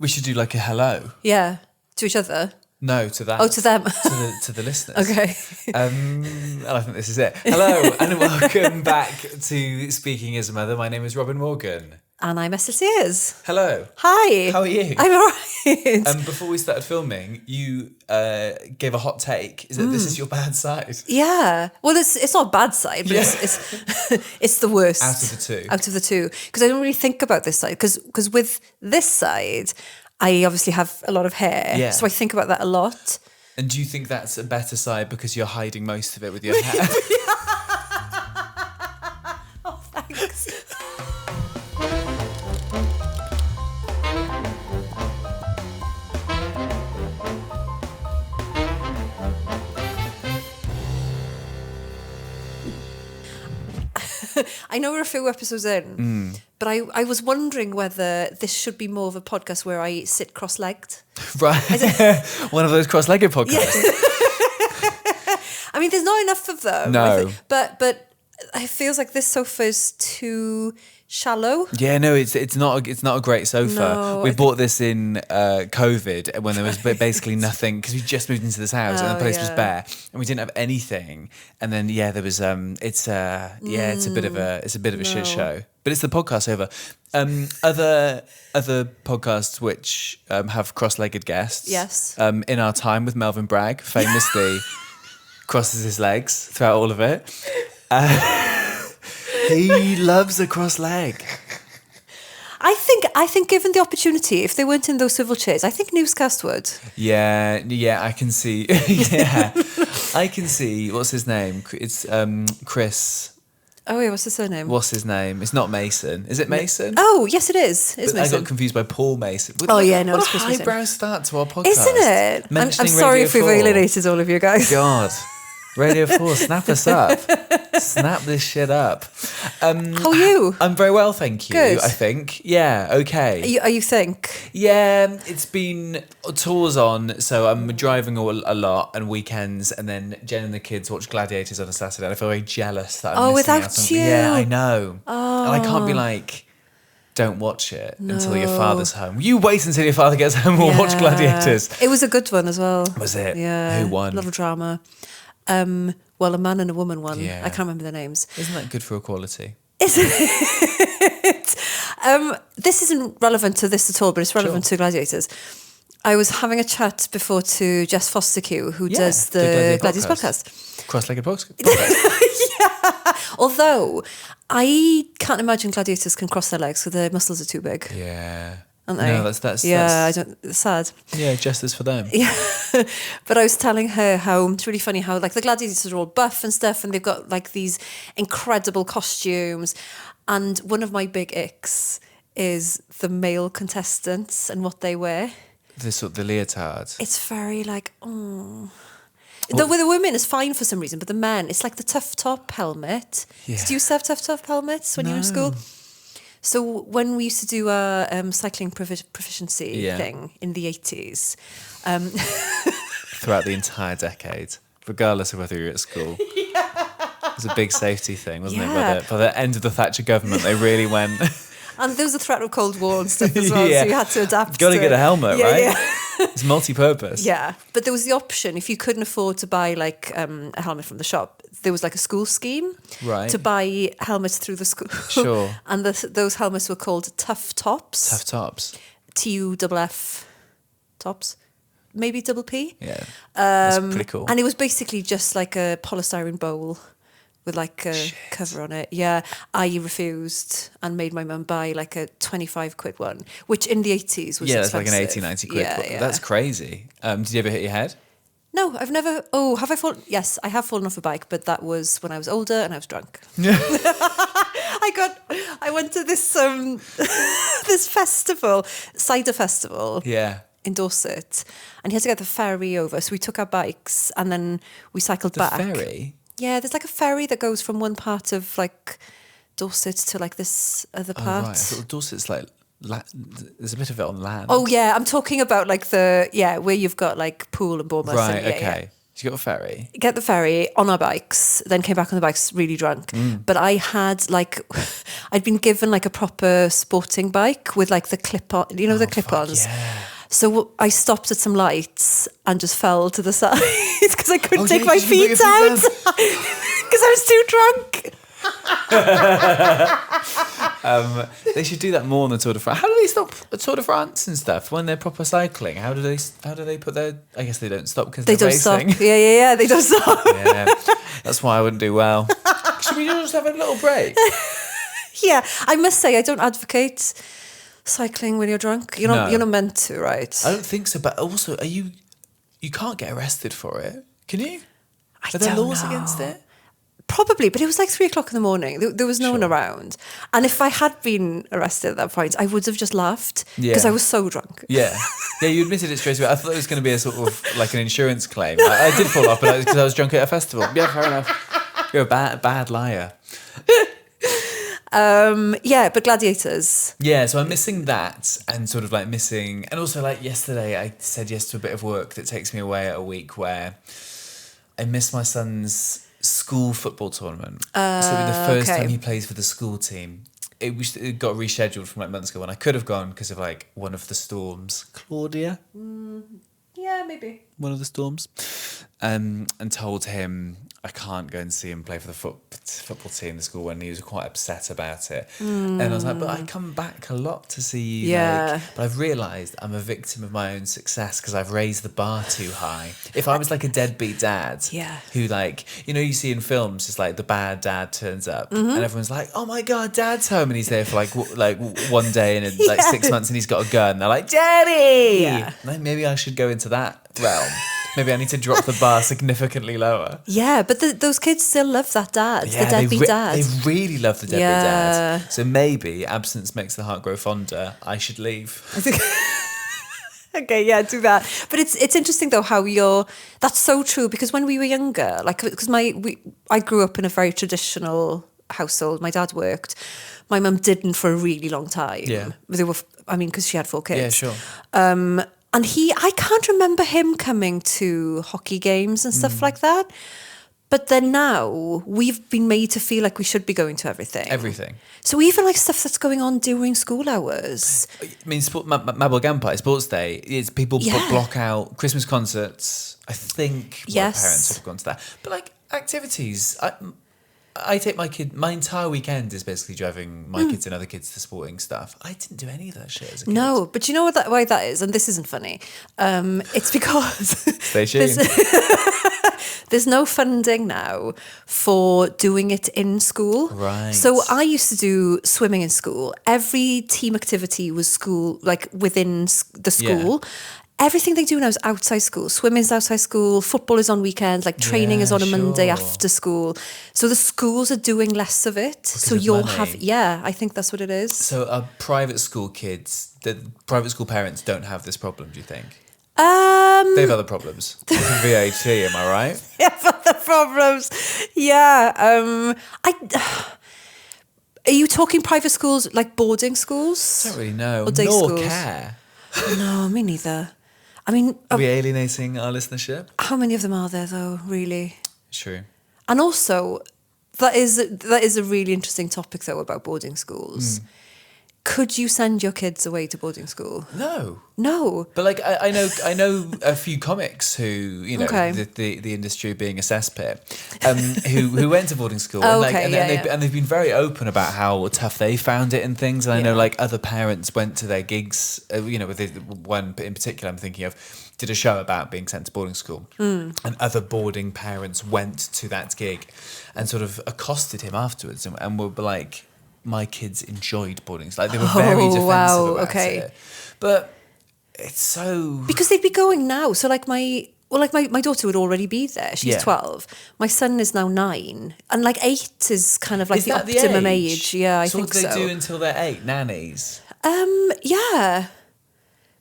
We should do like a hello. Yeah. To each other? No, to that. Oh, to them. To the listeners. Okay. And I think this is it. Hello and welcome back to Speaking as a Mother. My name is Robin Morgan. And I'm Esyllt Sears. Hello. Hi. How are you? I'm all right. Before we started filming, you gave a hot take. Is that this is your bad side? Yeah. Well, it's not a bad side, but it's the worst. Out of the two. Out of the two. Because I don't really think about this side. Because with this side, I obviously have a lot of hair. Yeah. So I think about that a lot. And do you think that's a better side because you're hiding most of it with your hair? Oh, thanks. I know we're a few episodes in, but I was wondering whether this should be more of a podcast where I sit cross-legged. Right. One of those cross-legged podcasts. Yeah. I mean, there's not enough of them. No. But it feels like this sofa is too shallow. Yeah, no, it's not a great sofa. No, We bought this in COVID when there was basically nothing because we just moved into this house and the place was bare and we didn't have anything. And then there was it's a bit of a shit show. But it's the podcast over. Other podcasts which have cross-legged guests. Yes. In Our Time with Melvyn Bragg, famously crosses his legs throughout all of it. He loves a cross leg. I think given the opportunity, if they weren't in those swivel chairs, I think Newscast would. Yeah, I can see. Yeah, I can see. What's his name? It's Chris. Oh yeah, what's his surname? What's his name? It's not Mason. Is it Mason? Oh yes, it is. It's Mason. I got confused by Paul Mason. Oh yeah, no, what it's a Chris Mason. highbrow start to our podcast, Isn't it? I'm sorry if we've alienated all of you guys. God. Radio 4, snap us up. Snap this shit up. How are you? I'm very well, thank you. Good. I think. Yeah, okay. You think? Yeah, it's been tours on, so I'm driving a lot and weekends, and then Jen and the kids watch Gladiators on a Saturday. I feel very jealous that I'm missing out without on. you. Yeah, I know. Oh. And I can't be like, don't watch it until your father's home. You wait until your father gets home and watch Gladiators. It was a good one as well. Was it? Yeah. Who won? A lot of drama. Well, a man and a woman won. Yeah. I can't remember their names. Isn't that good for equality? Isn't it? This isn't relevant to this at all, but it's relevant to Gladiators. I was having a chat before to Jess Foster-Q, who does the Gladiators podcast. Cross-legged podcast. Yeah. Although, I can't imagine gladiators can cross their legs because their muscles are too big. Yeah. Aren't they? No, that's it's sad. Yeah, justice for them. Yeah. But I was telling her how it's really funny how like the gladiators are all buff and stuff and they've got like these incredible costumes. And one of my big icks is the male contestants and what they wear. The leotard. It's very like, oh. With the women, it's fine for some reason, but the men, it's like the tough top helmet. Yeah. Did you used to have tough top helmets when you were in school? So when we used to do our cycling proficiency thing in the 80s. Throughout the entire decade, regardless of whether you're at school. Yeah. It was a big safety thing, wasn't it? By the end of the Thatcher government, they really went... And there was a threat of Cold War and stuff as well, so you had to adapt. You've got to get a helmet, right? Yeah. It's multi-purpose. Yeah, but there was the option, if you couldn't afford to buy like a helmet from the shop, there was like a school scheme to buy helmets through the school. Sure. And those helmets were called Tough Tops. Tough Tops. TUFF tops. Maybe double P. Yeah, that's pretty cool. And it was basically just like a polystyrene bowl with like a cover on it. Yeah, I refused and made my mum buy like a 25 quid one, which in the 80s was expensive. That's like an 80, 90 quid. Yeah. That's crazy. Did you ever hit your head? No, I've never... Oh, have I fallen? Yes, I have fallen off a bike, but that was when I was older and I was drunk. I went to this this festival, cider festival. Yeah. In Dorset, and he had to get the ferry over. So we took our bikes and then we cycled back. The ferry? Yeah, there's like a ferry that goes from one part of like Dorset to like this other part. Oh, right. I thought Dorset's like there's a bit of it on land. Oh yeah, I'm talking about like where you've got like Poole and Bournemouth. Right. And, okay. You got a ferry? Get the ferry on our bikes, then came back on the bikes really drunk. But I had like, I'd been given like a proper sporting bike with like the clip-on, the clip-ons. Yeah. So I stopped at some lights and just fell to the side because I couldn't take my 'cause you feet put your out feet because I was too drunk. They should do that more on the Tour de France. How do they stop the Tour de France and stuff when they're proper cycling? How do they put their? I guess they don't stop because They they're don't racing. stop. Yeah. They don't stop. Yeah, that's why I wouldn't do well. Should we just have a little break? Yeah, I must say I don't advocate cycling when you're drunk. You're not. No. You're not meant to, right? I don't think so. But also, are you? You can't get arrested for it, can you? Are there don't laws know. against it? Probably, but it was like 3:00 in the morning. There was no one Sure. around. And if I had been arrested at that point, I would have just laughed because Yeah. I was so drunk. Yeah. Yeah, you admitted it straight away. I thought it was going to be a sort of like an insurance claim. I did fall off, but because I was drunk at a festival. Yeah, fair enough. You're a bad liar. Yeah, but gladiators. Yeah, so I'm missing that and sort of like missing... And also like yesterday, I said yes to a bit of work that takes me away at a week where I missed my son's school football tournament. So it'll be the first okay. time he plays for the school team. It got rescheduled from like months ago, and I could have gone because of like one of the storms. Claudia? Yeah, maybe. One of the storms. And told him I can't go and see him play for the football team, the school, when he was quite upset about it. And I was like, but I come back a lot to see you. Yeah. Like, but I've realised I'm a victim of my own success because I've raised the bar too high. If I was like a deadbeat dad, Yeah. who like, you see in films, it's like the bad dad turns up and everyone's like, oh my God, dad's home. And he's there for like one day and like 6 months and he's got a gun. They're like, Daddy! Yeah. Like, maybe I should go into that realm. Maybe I need to drop the bar significantly lower. Yeah, but those kids still love that dad, the deadbeat dad. They really love the deadbeat Yeah. dad. So maybe absence makes the heart grow fonder. I should leave. Okay, yeah, do that. But it's interesting though how that's so true because when we were younger, like because I grew up in a very traditional household. My dad worked. My mum didn't for a really long time. Yeah. Because she had 4 kids. Yeah, sure. And I can't remember him coming to hockey games and stuff like that. But then now we've been made to feel like we should be going to everything. Everything. So even like stuff that's going on during school hours. I mean, Mabel Gampai, Sports Day, is people block out Christmas concerts. I think my Yes. parents have gone to that. But like activities, I take my entire weekend is basically driving my kids and other kids to sporting stuff. I didn't do any of that shit as a kid. No, but you know why that is? And this isn't funny. It's because Stay tuned. there's no funding now for doing it in school. Right. So I used to do swimming in school. Every team activity was school, like within the school. Yeah. Everything they do now is outside school. Swimming's outside school. Football is on weekends. Like training is on a Monday sure. after school. So the schools are doing less of it. So of you'll money. have, I think that's what it is. So are private school kids, the private school parents don't have this problem, do you think? They have other problems. VAT, am I right? Yeah, but the problems. Yeah. Are you talking private schools, like boarding schools? I don't really know. Or day Nor schools? care. No, me neither. I mean, Are we alienating our listenership? how many of them are there though, really? True. And also, that is a really interesting topic though about boarding schools. Could you send your kids away to boarding school? No. But like I know a few comics who Okay. the industry being a cesspit, who went to boarding school and they've been very open about how tough they found it and things. And I know like other parents went to their gigs. With the one in particular I'm thinking of, did a show about being sent to boarding school, and other boarding parents went to that gig and sort of accosted him afterwards and were like, my kids enjoyed boarding school. Like they were very defensive about it. But it's so... Because they'd be going now. So like my daughter would already be there. She's 12. My son is now 9. And like 8 is kind of like Is the that optimum age. Yeah, I think so. So what do they do until they're 8? Nannies? Yeah.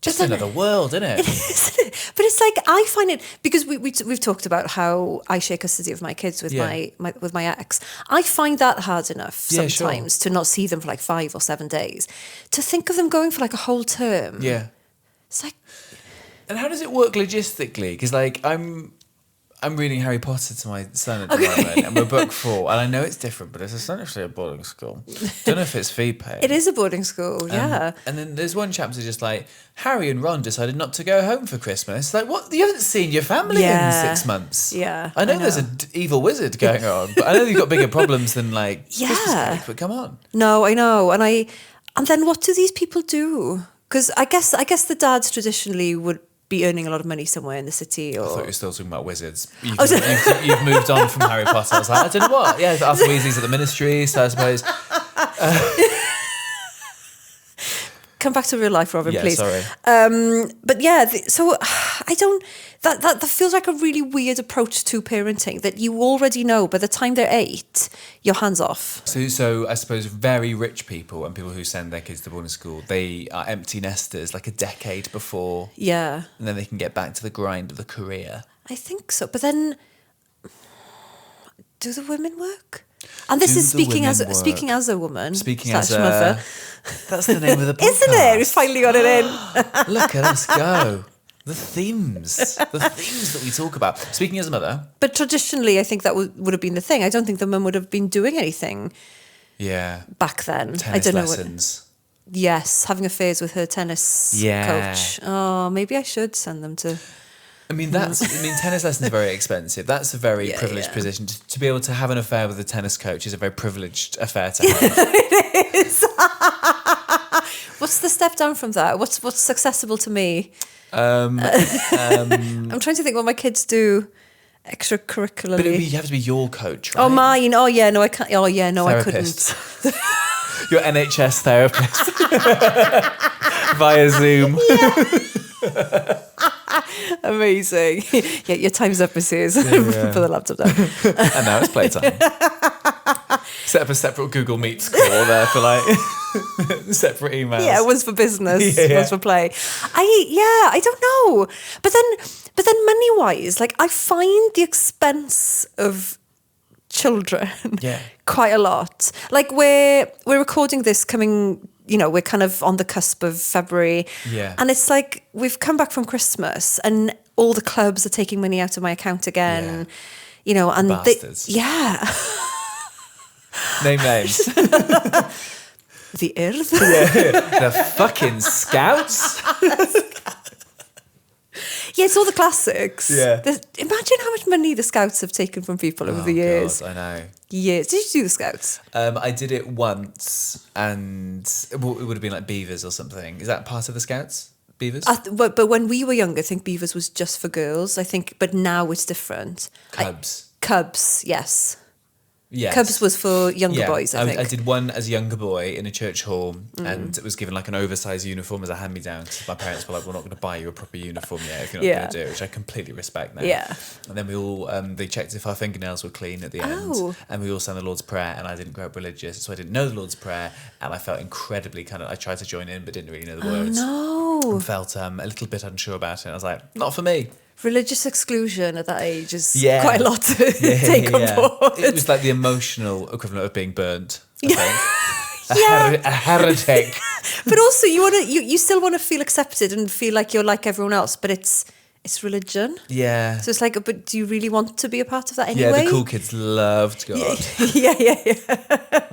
Just another world, isn't it? Isn't it? But it's like, I find it, because we've talked about how I share custody of my kids with my ex. I find that hard enough sometimes to not see them for like 5 or 7 days. To think of them going for like a whole term. Yeah. It's like... And how does it work logistically? Because like I'm reading Harry Potter to my son at the moment, and we're book 4, and I know it's different, but it's essentially a boarding school. Don't know if it's fee paid. It is a boarding school, yeah. And then there's one chapter just like, Harry and Ron decided not to go home for Christmas. Like, what? You haven't seen your family in 6 months. Yeah, I know there's an evil wizard going on, but I know you've got bigger problems than like Christmas Yeah. cake, but come on. No, I know. And then what do these people do? Because I guess the dads traditionally would be earning a lot of money somewhere in the city. Or I thought you were still talking about wizards. You've moved on from Harry Potter. I was like, I don't know what. Yeah, Arthur Weasley's at the Ministry, so I suppose. Come back to real life, Robin, please. Sorry. But yeah, so I don't. That feels like a really weird approach to parenting. That you already know by the time they're 8, your hands off. So I suppose very rich people and people who send their kids to boarding school, they are empty nesters like a decade before. Yeah. And then they can get back to the grind of the career. I think so. But then, do the women work? And this is speaking as a woman. Speaking as a mother. That's the name of the podcast. Isn't it? We've finally got it in. Look at us go. The themes that we talk about. Speaking as a mother. But traditionally, I think that would have been the thing. I don't think the mum would have been doing anything. Yeah. Back then. Tennis I don't lessons. know. Yes, having affairs with her tennis coach. Oh, maybe I should send them to. Tennis lessons are very expensive. That's a very privileged position. To be able to have an affair with a tennis coach is a very privileged affair to have. It is. What's the step down from that? What's accessible to me? I'm trying to think what my kids do extracurricularly. But you have to be your coach, right? Oh, mine. Oh, yeah, no, I can't. Oh, yeah, no, Therapist. I couldn't. Your NHS therapist. Via Zoom. Yeah. Amazing. Yeah, your time's up, Sears. Put the laptop down. And now it's playtime. Set up a separate Google Meets call there for like separate emails. Yeah, one's for business, one's for play. I don't know. But then money wise, like I find the expense of children quite a lot. Like we're recording this coming, we're kind of on the cusp of February. Yeah. And it's like we've come back from Christmas and all the clubs are taking money out of my account again. And bastards. Name names. The Earth. The fucking Scouts. Yeah, it's all the classics. Yeah. Imagine how much money the Scouts have taken from people over the years. God, I know. Years. Did you do the Scouts? I did it once, and it would have been like Beavers or something. Is that part of the Scouts? Beavers? But when we were younger, I think Beavers was just for girls. I think, but now it's different. Cubs, yes. Yes. Cubs was for younger boys, I think. I did one as a younger boy in a church hall and it was given like an oversized uniform as a hand-me-down because my parents were like, we're not going to buy you a proper uniform yet if you're not going to do it, which I completely respect now. Yeah. And then we all, they checked if our fingernails were clean at the end and we all sang the Lord's Prayer and I didn't grow up religious, so I didn't know the Lord's Prayer and I felt incredibly I tried to join in but didn't really know the words. No. And felt a little bit unsure about it. And I was like, not for me. Religious exclusion at that age is quite a lot to take on board. It was like the emotional equivalent of being burnt, I think. A heretic. But also you still want to feel accepted and feel like you're like everyone else, but it's religion. Yeah. So it's like, but do you really want to be a part of that anyway? Yeah, the cool kids loved God. Yeah.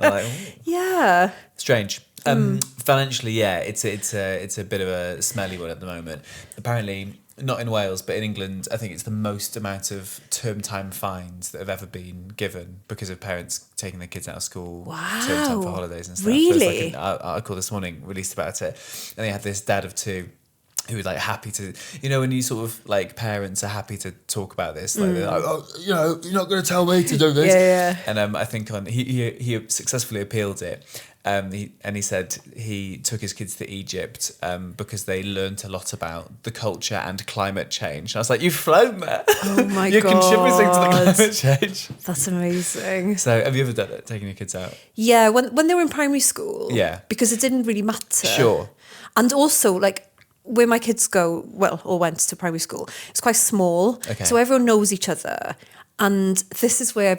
Like, yeah. Strange. Financially, it's a bit of a smelly one at the moment. Apparently, not in Wales, but in England, I think it's the most amount of term time fines that have ever been given because of parents taking their kids out of school term time for holidays and stuff. Really? There's like an article this morning released about it, and they had this dad of 2 who was like happy to, when you sort of like parents are happy to talk about this, like they're like, oh, you're not going to tell me to do this. Yeah. And I think he successfully appealed it. He said he took his kids to Egypt because they learnt a lot about the culture and climate change. And I was like, you've flown there. Oh my God. You're contributing to the climate change. That's amazing. So have you ever done it, taking your kids out? Yeah, when they were in primary school. Yeah. Because it didn't really matter. Sure. And also, like, where my kids went to primary school, it's quite small. Okay. So everyone knows each other. And this is where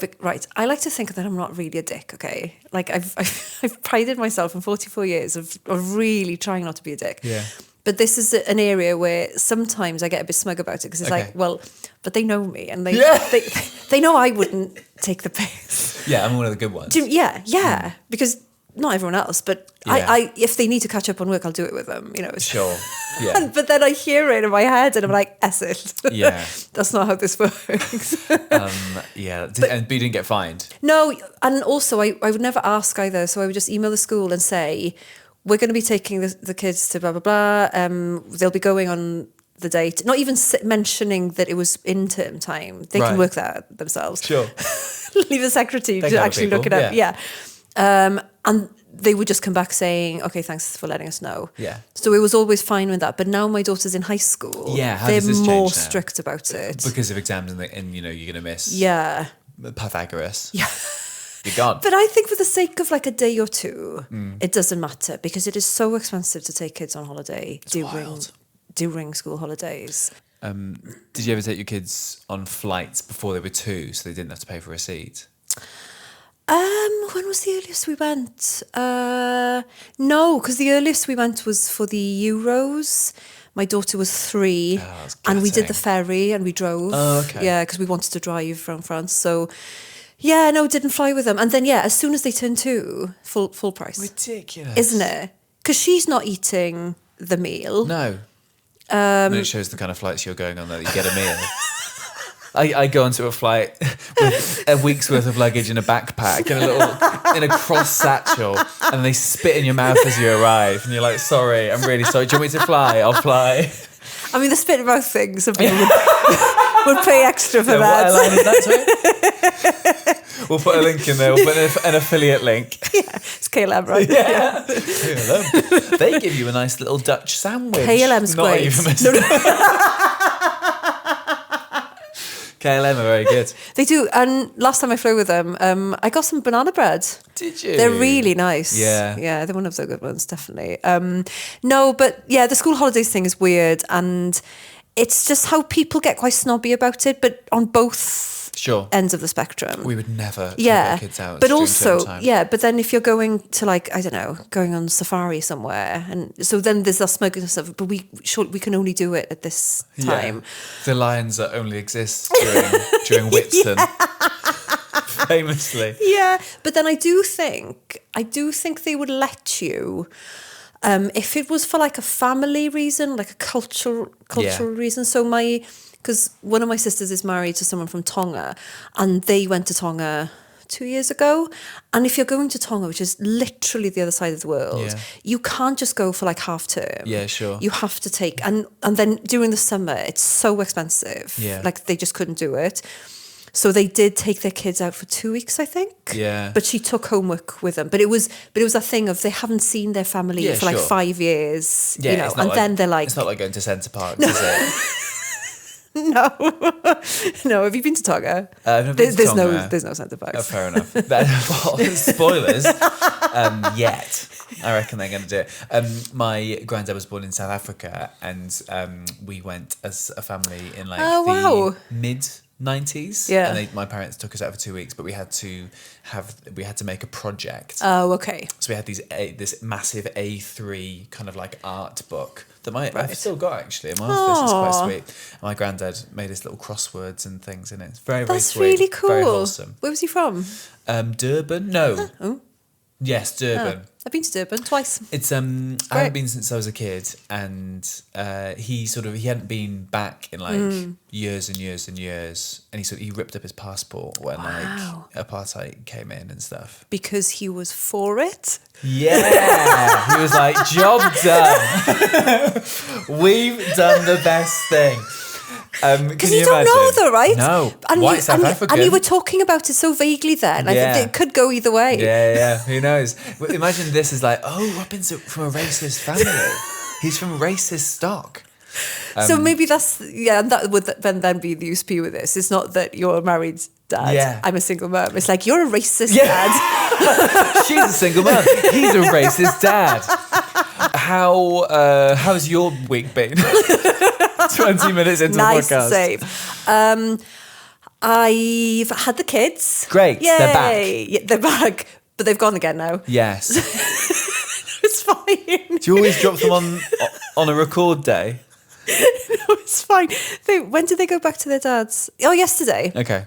I like to think that I'm not really a dick, okay? Like I've prided myself in 44 years of really trying not to be a dick. Yeah. But this is an area where sometimes I get a bit smug about it because it's like, well, but they know me and they know I wouldn't take the piss. Yeah, I'm one of the good ones. Because not everyone else, but I if they need to catch up on work, I'll do it with them. Sure. Yeah. But then I hear it in my head and I'm like, Esyllt. Yeah. That's not how this works. But you didn't get fined? No, and also I would never ask either. So I would just email the school and say, we're going to be taking the kids to blah, blah, blah. They'll be going on the date. Not even mentioning that it was in term time. They can work that out themselves. Sure. Leave the secretary to actually look it up. Yeah. And they would just come back saying, okay, thanks for letting us know. Yeah. So it was always fine with that. But now my daughter's in high school. Yeah, how they're does this more change now? strict about it. Because of exams and you're going to miss Pythagoras. Yeah. You're gone. But I think for the sake of like a day or two, it doesn't matter because it is so expensive to take kids on holiday during school holidays. Did you ever take your kids on flights before they were 2 so they didn't have to pay for a seat? When was the earliest we went? No, because the earliest we went was for the Euros. My daughter was 3 and we did the ferry and we drove. Oh, okay. Yeah, because we wanted to drive from France. So, yeah, no, didn't fly with them. And then, as soon as they turned 2, full price. Ridiculous. Isn't it? Because she's not eating the meal. No. And it shows the kind of flights you're going on that you get a meal. I go onto a flight with a week's worth of luggage in a backpack and in a cross satchel, and they spit in your mouth as you arrive, and you're like, "Sorry, I'm really sorry. Do you want me to fly? I'll fly." I mean, the spit in mouth thing. Some people would pay extra for that. What airline is that? Sorry? We'll put a link in there. We'll put an affiliate link. Yeah, it's KLM, right? Yeah. KLM. They give you a nice little Dutch sandwich. KLM's Not great. euphemism. KLM are very good. They do. And last time I flew with them, I got some banana bread. Did you? They're really nice. Yeah. Yeah, they're one of the good ones, definitely. No, but yeah, the school holidays thing is weird. And it's just how people get quite snobby about it, but on both ends of the spectrum. We would never take our kids out. But also, but then if you're going to going on safari somewhere, and so then there's that smugness of, but we can only do it at this time. Yeah. The lions that only exist during Whitsun. Famously. Yeah, but then I do think they would let you, if it was for like a family reason, like a cultural reason. So because one of my sisters is married to someone from Tonga, and they went to Tonga 2 years ago. And if you're going to Tonga, which is literally the other side of the world, you can't just go for like half term. Yeah, sure. You have to take, and then during the summer, it's so expensive. Yeah. Like they just couldn't do it. So they did take their kids out for 2 weeks, I think. Yeah. But she took homework with them. But it was a thing of they haven't seen their family for like 5 years. Yeah, then they're like, it's not like going to Centre Park, is it? No. Have you been to Tonga? There's no Centre Parks. Oh, fair enough. Spoilers. Yet. I reckon they're going to do it. My granddad was born in South Africa, and we went as a family in the mid-90s. Yeah. And my parents took us out for 2 weeks, but we had to make a project. Oh, okay. So we had this massive A3 kind of like art book that I've still got actually in my office. It's quite sweet. And my granddad made us little crosswords and things in it. It's very, very sweet. That's really cool. Very wholesome. Where was he from? Durban? No. Oh. Yes, Durban. I've been to Durban twice. It's I haven't been since I was a kid, and he hadn't been back in years and years and years, and he ripped up his passport when apartheid came in and stuff because he was for it. Yeah, he was like, job done. We've done the best thing. Because you don't know though, right? No. And White South African. And you were talking about it so vaguely then. I think it could go either way. Yeah. Who knows? Imagine this is like, Robin's from a racist family. He's from racist stock. So maybe and that would then be the USP with this. It's not that you're a married dad. Yeah. I'm a single mum. It's like, you're a racist dad. She's a single mum. He's a racist dad. How's your week been? 20 minutes into the podcast. Nice save. I've had the kids. Great. Yay. They're back. Yeah, they're back. But they've gone again now. Yes. It's fine. Do you always drop them On a record day. No, it's fine. When did they go back to their dads? Oh, yesterday. Okay.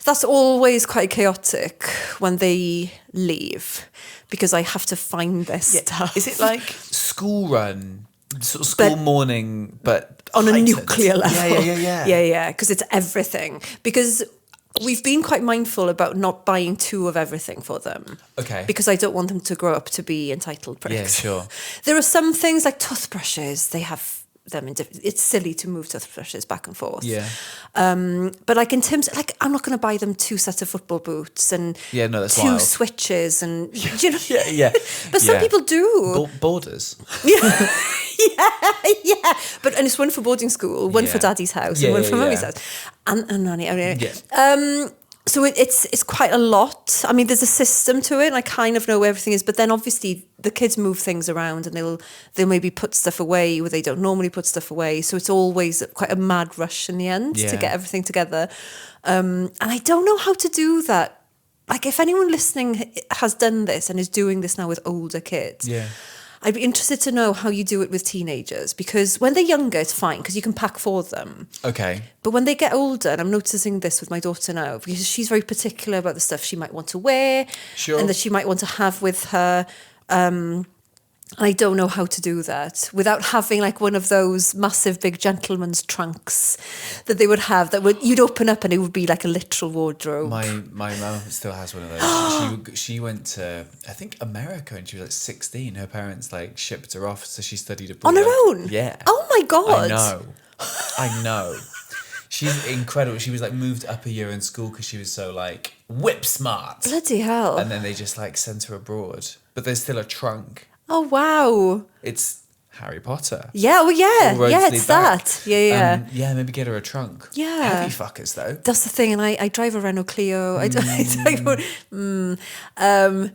That's always quite chaotic when they leave because I have to find their stuff. Is it like school run, sort of school morning, but on heightened? a nuclear level? Yeah. Because it's everything. Because we've been quite mindful about not buying two of everything for them. Okay. Because I don't want them to grow up to be entitled pricks. Yeah, sure. There are some things like toothbrushes, they have them in it's silly to move toothbrushes back and forth. Yeah. But like in terms, like I'm not going to buy them 2 sets of football boots and that's 2 wild. switches and you know. Yeah. But some people do. Borders. Yeah. And it's one for boarding school, one for Daddy's house, and one for Mummy's house, and nanny. So it's quite a lot. I mean, there's a system to it, and I kind of know where everything is. But then obviously the kids move things around, and they'll maybe put stuff away where they don't normally put stuff away. So it's always quite a mad rush in the end to get everything together. And I don't know how to do that. Like, if anyone listening has done this and is doing this now with older kids, I'd be interested to know how you do it with teenagers, because when they're younger, it's fine because you can pack for them. Okay. But when they get older, and I'm noticing this with my daughter now, because she's very particular about the stuff she might want to wear and that she might want to have with her. And I don't know how to do that without having like one of those massive big gentleman's trunks that they would have you'd open up and it would be like a literal wardrobe. My mum still has one of those. she went to, I think, America when she was like 16. Her parents like shipped her off, so she studied abroad. On her own? Yeah. Oh my God. I know. She's incredible. She was like moved up a year in school because she was so like whip smart. Bloody hell. And then they just like sent her abroad. But there's still a trunk. Oh, wow. It's Harry Potter. Yeah, well, yeah, it's that. Yeah. Maybe get her a trunk. Yeah. Heavy fuckers, though. That's the thing, and I drive a Renault Clio.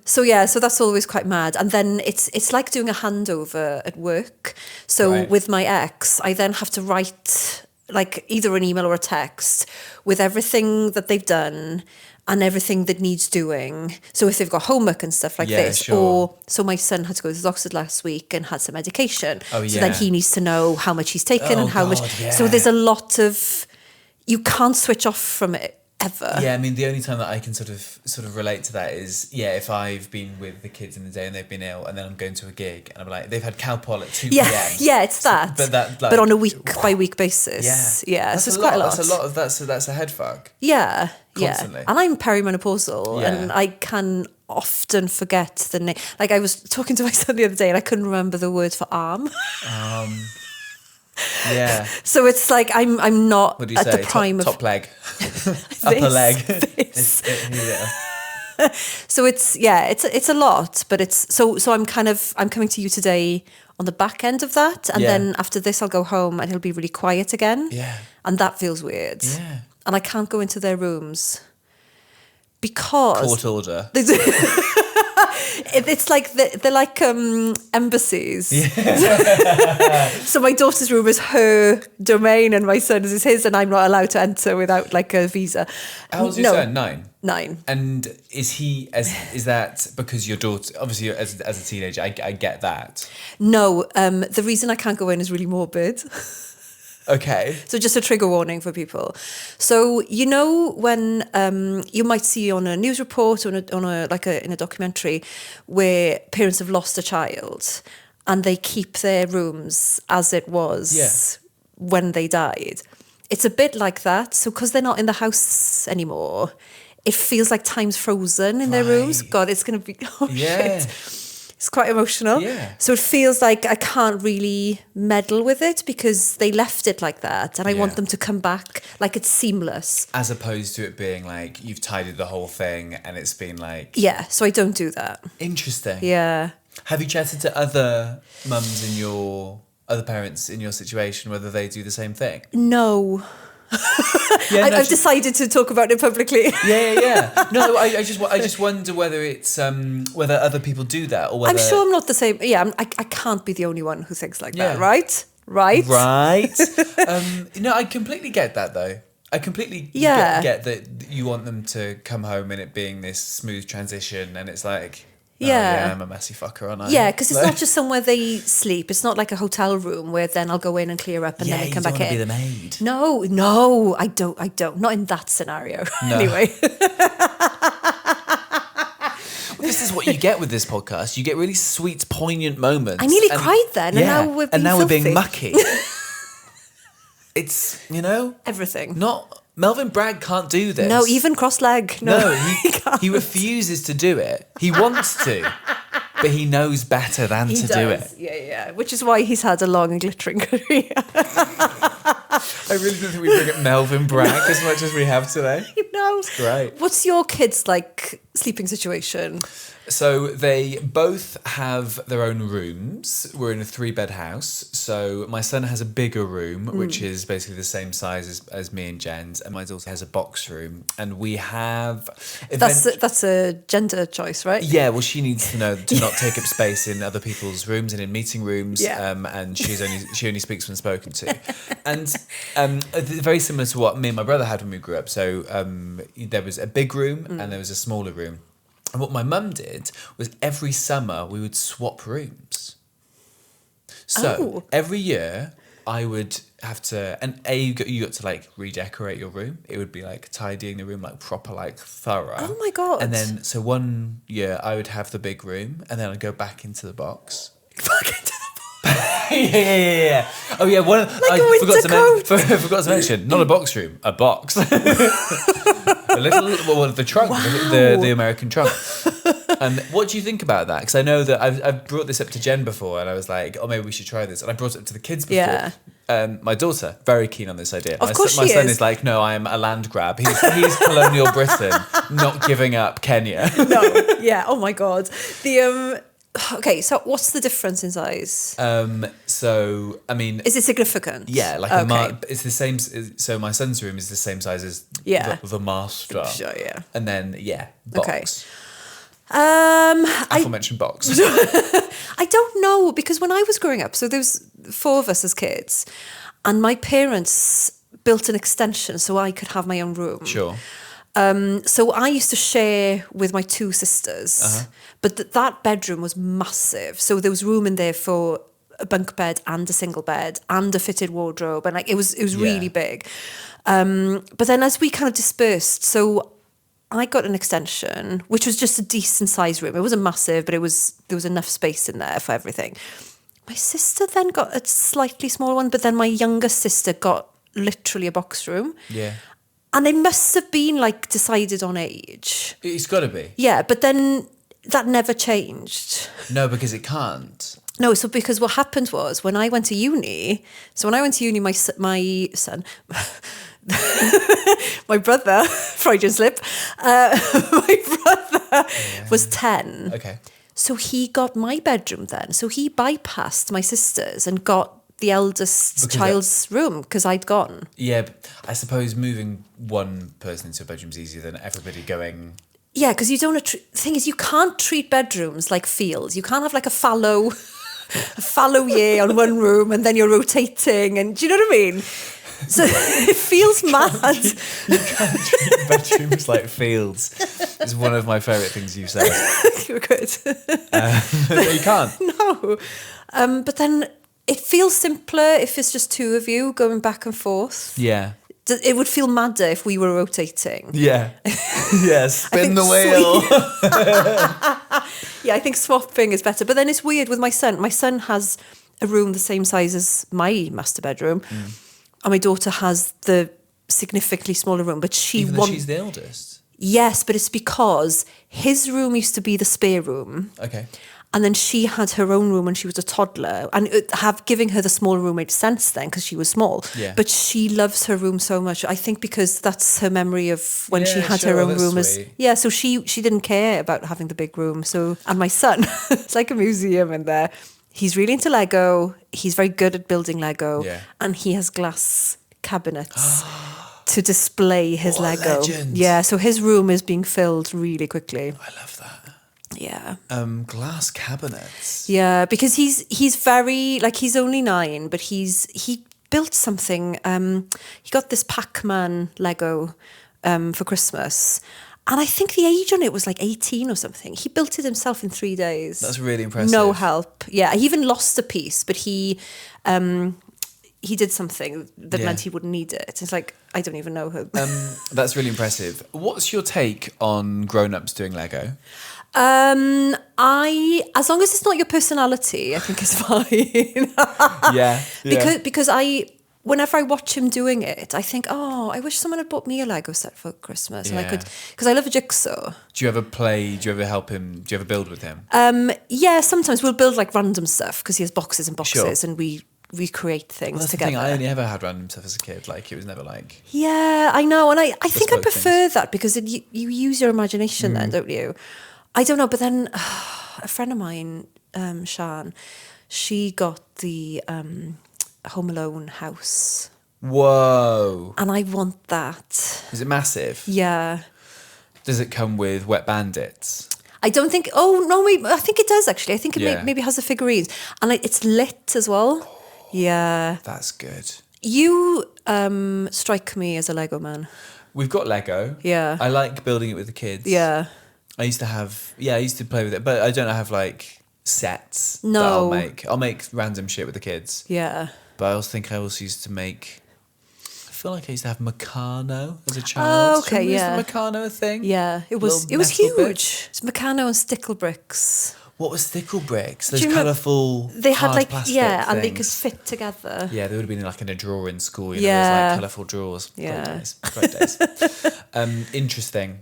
So that's always quite mad. And then it's like doing a handover at work. So with my ex, I then have to write like either an email or a text with everything that they've done and everything that needs doing. So if they've got homework and stuff like this, so my son had to go to the doctor last week and had some medication. So then he needs to know how much he's taken and how much. Yeah. So there's a lot of, you can't switch off from it ever. Yeah, I mean, the only time that I can sort of relate to that is, if I've been with the kids in the day and they've been ill, and then I'm going to a gig and I'm like, they've had Calpol at 2 p.m. Yeah, it's that. But on a week by week basis. Yeah. That's so it's quite a lot. That's a head fuck. Yeah. Constantly. And I'm perimenopausal and I can often forget the name. Like I was talking to my son the other day and I couldn't remember the word for arm. Yeah. So it's like I'm not what do you at say? the prime top of leg. Upper leg. So it's a lot, but it's so I'm coming to you today on the back end of that, and then after this I'll go home and it'll be really quiet again. Yeah. And that feels weird. Yeah. And I can't go into their rooms because court order. It's like they're like embassies. Yeah. So my daughter's room is her domain and my son's is his, and I'm not allowed to enter without like a visa. How old's your son? 9. And is that because your daughter, obviously as a teenager, I get that. No, the reason I can't go in is really morbid. Okay. So just a trigger warning for people. So you know when you might see on a news report or in a documentary where parents have lost a child and they keep their rooms as it was when they died. It's a bit like that. So because they're not in the house anymore, it feels like time's frozen in their rooms. God, it's going to be shit. It's quite emotional. Yeah. So it feels like I can't really meddle with it because they left it like that. And I want them to come back like it's seamless. As opposed to it being like you've tidied the whole thing and it's been like... Yeah, so I don't do that. Interesting. Yeah. Have you chatted to other mums other parents in your situation, whether they do the same thing? No. I've decided to talk about it publicly. Yeah. No, I just wonder whether it's whether other people do that or whether... I'm sure I'm not the same. Yeah, I can't be the only one who thinks like that, right? Right. No, I completely get that though. I completely get that you want them to come home and it being this smooth transition, and it's like... Yeah. I'm a messy fucker, aren't I? Yeah, because it's not just somewhere they sleep. It's not like a hotel room where then I'll go in and clear up and then they come back in. You don't want to be the maid. No, I don't. Not in that scenario. No. Anyway. Well, this is what you get with this podcast. You get really sweet, poignant moments. I nearly cried then, and now we're being mucky. It's, everything. Not Melvyn Bragg can't do this. No, even cross-leg. No, he refuses to do it. He wants to, but he knows better than to do it. Yeah. Which is why he's had a long and glittering career. I really don't think we bring up Melvyn Bragg as much as we have today. It's great. What's your kids' sleeping situation? So they both have their own rooms. We're in a 3-bed house. So my son has a bigger room, which is basically the same size as me and Jen's. And my daughter has a box room. And we have... That's a gender choice, right? Yeah, well, she needs to know to not take up space in other people's rooms and in meeting rooms. Yeah. And she only speaks when spoken to. And very similar to what me and my brother had when we grew up. So there was a big room and there was a smaller room. And what my mum did was every summer we would swap rooms. So every year I would have to, and you got to redecorate your room. It would be tidying the room proper thorough. Oh my God. And then so one year I would have the big room and then I'd go back into the box. Back into the box. Yeah. Oh yeah, I forgot to mention, not a box room, a box. The trunk, Wow. the American trunk. And what do you think about that? Because I know that I've brought this up to Jen before, and I was like, maybe we should try this. And I brought it up to the kids before. Yeah. My daughter, very keen on this idea. Of course my son is. is like, no, I am a land grab. He's colonial Britain, not giving up Kenya. No, yeah. Oh my God. Okay, so what's the difference in size? So I mean, is it significant? Yeah, it's the same. So my son's room is the same size as the master. Sure, yeah. And then box. Okay. Aforementioned box. I don't know, because when I was growing up, so there was 4 of us as kids, and my parents built an extension so I could have my own room. Sure. So I used to share with my 2 sisters, but that bedroom was massive. So there was room in there for a bunk bed and a single bed and a fitted wardrobe, and it was really big. But then as we kind of dispersed, so I got an extension, which was just a decent sized room. It wasn't massive, but there was enough space in there for everything. My sister then got a slightly smaller one, but then my younger sister got literally a box room. Yeah. And it must have been decided on age. It's got to be. Yeah, but then that never changed. No, because it can't. No, so because what happened was when I went to uni, my son, my brother, Freudian slip, my brother was 10. Okay. So he got my bedroom then. So he bypassed my sister's and got the eldest child's room because I'd gone. Yeah, but I suppose moving one person into a bedroom is easier than everybody going... Yeah, because you don't... The thing is, you can't treat bedrooms like fields. You can't have a fallow year on one room and then you're rotating and... Do you know what I mean? So it feels mad. You can't treat bedrooms like fields. It's one of my favourite things you've said. You're good. You can't. No. But then... It feels simpler if it's just 2 of you going back and forth. Yeah. It would feel madder if we were rotating. Yeah. Yeah, spin the wheel. Yeah, I think swapping is better. But then it's weird with my son. My son has a room the same size as my master bedroom. And my daughter has the significantly smaller room. But Even though she's the eldest? Yes, but it's because his room used to be the spare room. Okay. And then she had her own room when she was a toddler. And giving her the smaller room made sense then because she was small. Yeah. But she loves her room so much. I think because that's her memory of when she had her own room. So she didn't care about having the big room. And my son, it's like a museum in there. He's really into Lego. He's very good at building Lego. Yeah. And he has glass cabinets to display his Lego. Legend. Yeah, so his room is being filled really quickly. I love that. Yeah. Glass cabinets. Yeah, because he's very he's only 9, but he built something. He got this Pac-Man Lego for Christmas, And I think the age on it was like 18 or something. He built it himself in 3 days. That's really impressive. No help. Yeah, he even lost a piece, but he did something that meant he wouldn't need it. It's like, I don't even know who. That's really impressive. What's your take on grown-ups doing Lego? As long as it's not your personality, I think it's fine. Yeah. Because whenever I watch him doing it, I think, oh, I wish someone had bought me a Lego set for Christmas, and I could, because I love a jigsaw. Do you ever play? Do you ever help him? Do you ever build with him? Yeah, sometimes we'll build like random stuff because he has boxes and boxes, Sure. and we recreate things That's together. the thing. I only ever had random stuff as a kid. Like, it was never like. Yeah, I know, and I think I bespoke prefer things. that because you use your imagination then, don't you? I don't know, but then a friend of mine, Sian, she got the Home Alone house. Whoa! And I want that. Is it massive? Yeah. Does it come with wet bandits? I don't think, oh, no, I think it does actually. I think it Yeah. maybe has the figurines. And it's lit as well. Yeah. That's good. You strike me as a Lego man. We've got Lego. Yeah. I like building it with the kids. Yeah. I used to play with it, but I don't have like sets No. that I'll make. I'll make random shit with the kids. Yeah. But I also used to make. I feel like I used to have Meccano as a child. Oh, okay, Was yeah. the Meccano a thing? Yeah. It was Little metal huge. bits. It's Meccano and stickle bricks. What was stickle bricks? Those Do you remember- colourful. They had hard like, plastic and they things. could fit together. Yeah, they would have been like in a drawer in school. You know, Yeah. those like colourful drawers. Yeah. Great days. Interesting.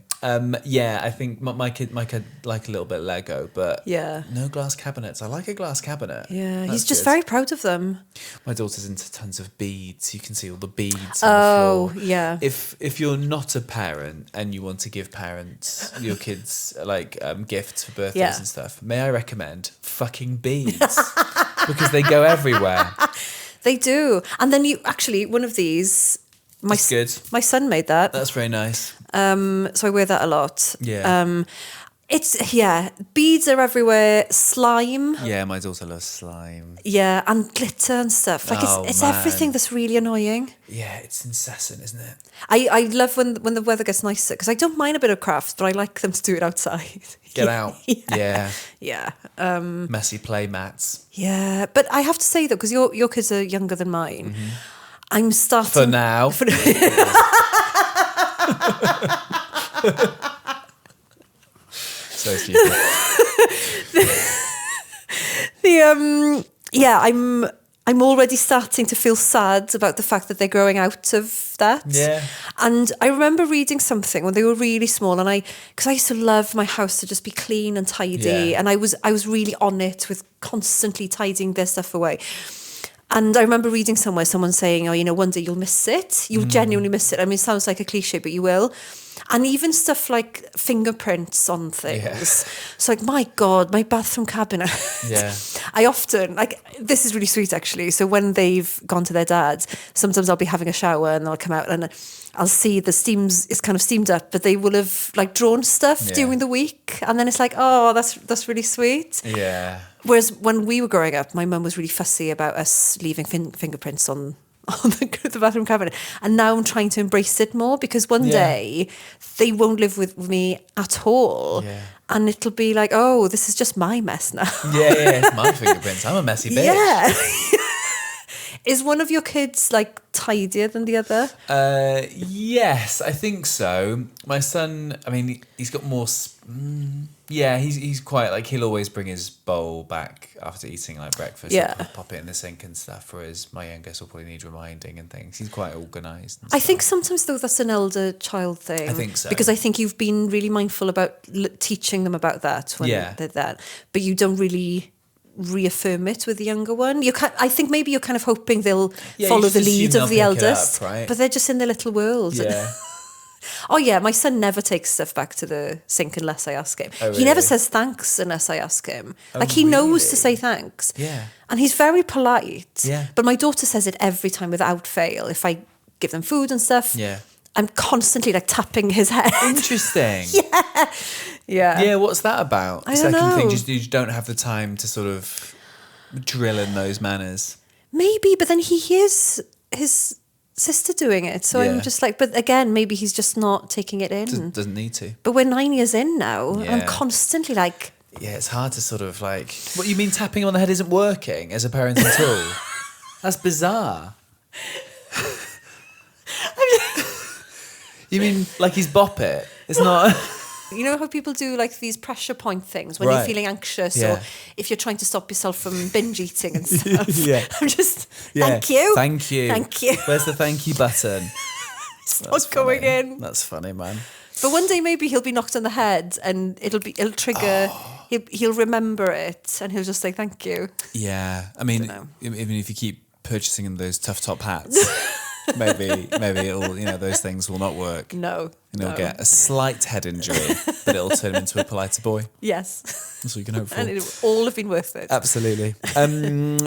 Yeah, I think my kid like a little bit of Lego, but Yeah. no glass cabinets. I like a glass cabinet. Yeah. That's He's just good. very proud of them. My daughter's into tons of beads. You can see all the beads Oh, on the floor. yeah. If you're not a parent and you want to give parents your kids like gifts for birthdays Yeah. and stuff, may I recommend fucking beads because they go everywhere. They do. And then one of these, That's good. my son made that. That's very nice. So I wear that a lot. Yeah. Beads are everywhere. Slime. Yeah, my daughter loves slime. Yeah, and glitter and stuff. Like it's man. everything that's really annoying. Yeah, it's incessant, isn't it? I love when the weather gets nicer because I don't mind a bit of craft, but I like them to do it outside. Get out. Yeah. Yeah. Yeah. Messy play mats. Yeah. But I have to say though, because your kids are younger than mine, I'm starting For now. So stupid. I'm already starting to feel sad about the fact that they're growing out of that. Yeah. And I remember reading something when they were really small, and because I used to love my house to just be clean and tidy, Yeah. and I was really on it with constantly tidying their stuff away. And I remember reading somewhere someone saying, oh, one day you'll miss it. You'll genuinely miss it. I mean, it sounds like a cliche, but you will. And even stuff like fingerprints on things. Yeah. So like, my God, my bathroom cabinet. Yeah. I often, this is really sweet actually. So when they've gone to their dad's, sometimes I'll be having a shower and they'll come out and I'll see the it's kind of steamed up, but they will have like drawn stuff during the week. And then it's like, oh, that's really sweet. Yeah. Whereas when we were growing up, my mum was really fussy about us leaving fingerprints on the bathroom cabinet. And now I'm trying to embrace it more because one day they won't live with me at all. Yeah. And it'll be like, oh, this is just my mess now. Yeah, it's my fingerprints. I'm a messy bitch. Yeah. Is one of your kids like tidier than the other? Yes, I think so. My son, I mean, he's got more. Yeah, he's quite like he'll always bring his bowl back after eating like breakfast. Yeah. He'll pop it in the sink and stuff. Whereas my youngest will probably need reminding and things. He's quite organised. I think sometimes though that's an elder child thing. I think so. Because I think you've been really mindful about teaching them about that when they're that, but you don't really reaffirm it with the younger one. I think maybe you're kind of hoping they'll follow the lead of the eldest, right? but they're just in their little world. Yeah. Oh yeah, my son never takes stuff back to the sink unless I ask him. Oh, He never really? says thanks unless I ask him. Oh, Like he knows to really? say thanks. Yeah. And he's very polite. Yeah. But my daughter says it every time without fail. If I give them food and stuff, Yeah. I'm constantly like tapping his head. Interesting. Yeah. Yeah, what's that about? I The don't second thing, know. just you don't have the time to sort of drill in those manners. Maybe, but then he hears sister doing it. So Yeah. I'm just like, but again, maybe he's just not taking it in. Doesn't need to. But we're 9 years in now. And I'm Yeah. constantly like, Yeah, it's hard to sort of like. What you mean tapping him on the head isn't working as a parenting tool? That's bizarre. You mean like he's bop it? It's not. you know how people do like these pressure point things when Right. you're feeling anxious Yeah. or if you're trying to stop yourself from binge eating and stuff. Yeah. I'm just, Yeah. thank you. Thank you. Thank you. Where's the thank you button? It's not going in. That's funny, man. But one day maybe he'll be knocked on the head and it'll trigger. He'll remember it and he'll just say thank you. Yeah, I mean, Dunno. even if you keep purchasing him those tough top hats, maybe it'll those things will not work. No. And he'll no. get a slight head injury, but it'll turn him into a politer boy. Yes. That's what you can hope for. And it'll all have been worth it. Absolutely.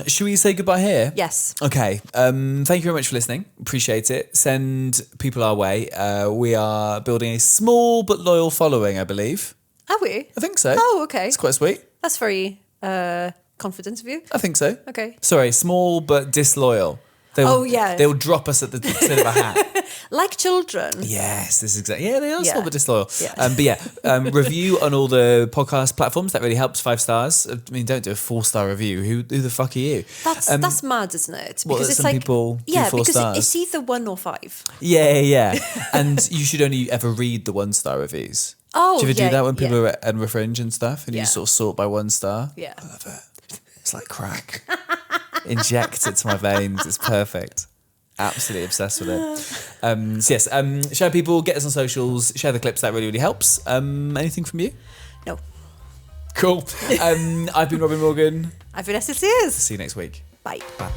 Should we say goodbye here? Yes. Okay. Thank you very much for listening. Appreciate it. Send people our way. We are building a small but loyal following, I believe. Are we? I think so. Oh, okay. It's quite sweet. That's very confident of you. I think so. Okay. Sorry, small but disloyal. Oh, yeah. They'll drop us at the turn of a hat. Like children. Yes, this is exactly. Yeah, they are Yeah. small but disloyal. Yeah. But yeah, review on all the podcast platforms. That really helps. 5 stars. I mean, don't do a 4-star review. Who the fuck are you? That's mad, isn't it? Well, Because it's some like people do yeah, 4 because stars. it's either 1 or 5. Yeah. And you should only ever read the 1-star reviews. Oh, Do you ever yeah, do that when people yeah. are at Edinburgh Fringe and stuff, and you Yeah. sort of sort by 1 star? Yeah. I love it. It's like crack. Inject it to my veins. It's perfect. Absolutely obsessed with it. So yes, share people, get us on socials, share the clips. That really helps. Anything from you? No. Cool. I've been Robin Morgan. I've been Esyllt Sears. See you next week. Bye. Bye.